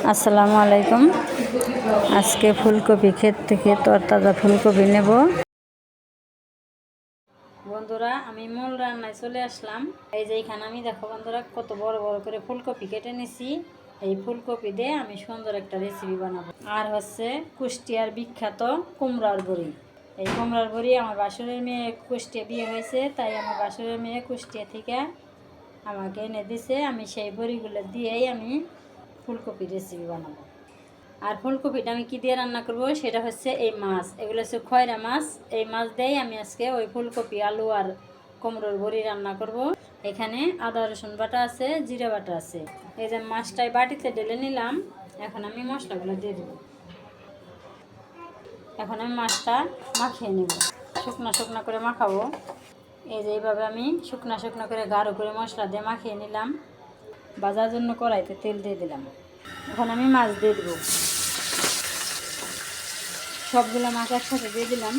আসসালামু আলাইকুম। আজকে ফুলকপি ক্ষেত থেকে তরতাজা ফুলকপি নেব। বন্ধুরা, আমি মূল রান্নায় চলে আসলাম। এই যে এখানে আমি দেখো বন্ধুরা, কত বড় বড় করে ফুলকপি কেটে নিছি। এই ফুলকপি দিয়ে আমি সুন্দর একটা রেসিপি বানাবো। আর হচ্ছে কুষ্টিয়ার বিখ্যাত কুমড়ার বড়ি। এই কুমড়ার বড়ি আমার বাসুরের মেয়ে কুষ্টিয়া বিয়ে হয়েছে, তাই আমার বাসুরের মেয়ে কুষ্টিয়া থেকে আমাকে এনে দিছে। আমি সেই বড়িগুলো দিয়েই আমি ফুলকপি রেসিপি বানাবো। আর ফুলকপিটা আমি কী দিয়ে রান্না করব সেটা হচ্ছে এই মাছ, এগুলো হচ্ছে খয়রা মাছ। এই মাছ দিয়েই আমি আজকে ওই ফুলকপি, আলু আর কুমড়োর বড়ি রান্না করব। এখানে আদা রসুন বাটা আছে, জিরা বাটা আছে। এই যে মাছটাই বাটিতে ঢেলে নিলাম। এখন আমি মশলাগুলো দিয়ে দেবো। এখন আমি মাছটা মাখিয়ে নেব, শুকনো শুকনো করে মাখাবো। এই যে এইভাবে আমি শুকনো শুকনো করে গাঢ় করে মশলা দিয়ে মাখিয়ে নিলাম। ভাজার জন্য কড়াইতে তেল দিয়ে দিলাম। এখন আমি মাছ দিয়ে দেবো। সবগুলো মাছ একসাথে দিয়ে দিলাম।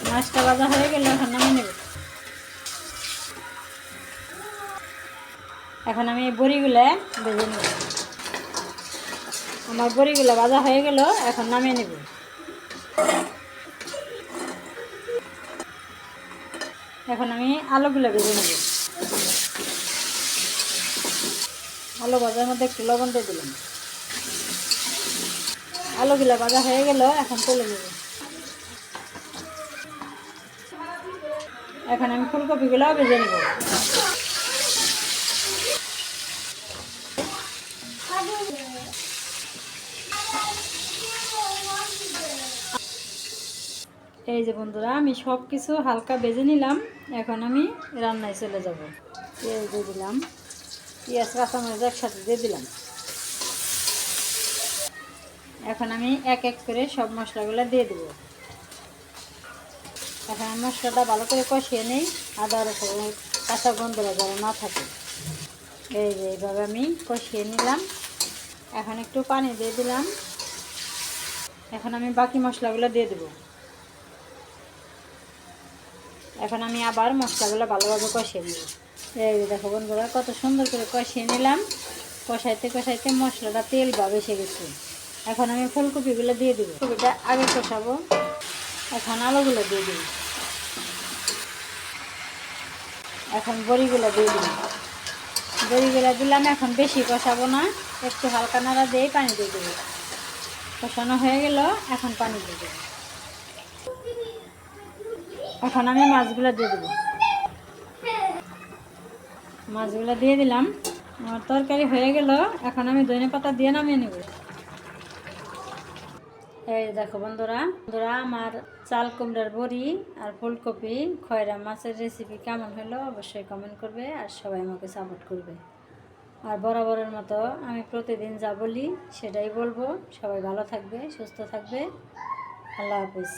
মাছটা ভাজা হয়ে গেলে এখন নামিয়ে নেব। এখন আমি বড়িগুলো ভেজে নেব। আমার বড়িগুলো ভাজা হয়ে গেল, এখন নামিয়ে নেব। এখন আমি আলুগুলো ভেজে নেব। আলু ভাজার মধ্যে একটু লবণ দিয়ে দিলাম। আলুগুলো ভাজা হয়ে গেল, এখন তুলে নেব। এখন আমি ফুলকপিগুলো ভেজে নেব। এই যে বন্ধুরা, আমি সব কিছু হালকা ভেজে নিলাম। এখন আমি রান্নায় চলে যাব। পেঁয়াজ দিয়ে দিলাম, পেঁয়াজ কাঁচামরিচ একসাথে দিয়ে দিলাম। এখন আমি এক এক করে সব মশলাগুলো দিয়ে দেবো। এখন আমি মশলাটা ভালো করে কষিয়ে নিই, আদা রসুন কাঁচা গন্ধরা যেন না থাকে। এই যে এইভাবে আমি কষিয়ে নিলাম। এখন একটু পানি দিয়ে দিলাম। এখন আমি বাকি মশলাগুলো দিয়ে দেবো। এখন আমি আবার মশলাগুলো ভালোভাবে কষিয়ে নেব। এই দেখো বন্ধুরা, কত সুন্দর করে কষিয়ে নিলাম। কষাইতে কষাইতে মশলাটা তেল ভাব এসে গেছে। এখন আমি ফুলকপিগুলো দিয়ে দেবো। ফুলকপিটা আগে কষাবো। এখন আলুগুলো দিয়ে দেবো। এখন বড়িগুলো দিয়ে দিলাম। বড়িগুলো দিলাম। এখন বেশি কষাবো না, একটু হালকা নাড়া দিয়ে পানি দিয়ে দেবো। কষানো হয়ে গেল, এখন পানি দিয়ে দেবো। এখন আমি মাছগুলো দিয়ে দেবো। মাছগুলো দিয়ে দিলাম। আমার তরকারি হয়ে গেল, এখন আমি ধনেপাতা দিয়ে নামিয়ে নেব। এই দেখো বন্ধুরা, আমার চাল কুমড়ার বড়ি আর ফুলকপি খয়রা মাছের রেসিপি কেমন হলো অবশ্যই কমেন্ট করবে, আর সবাই আমাকে সাপোর্ট করবে। আর বরাবরের মতো আমি প্রতিদিন যা বলি সেটাই বলবো। সবাই ভালো থাকবে, সুস্থ থাকবে। আল্লাহ হাফিজ।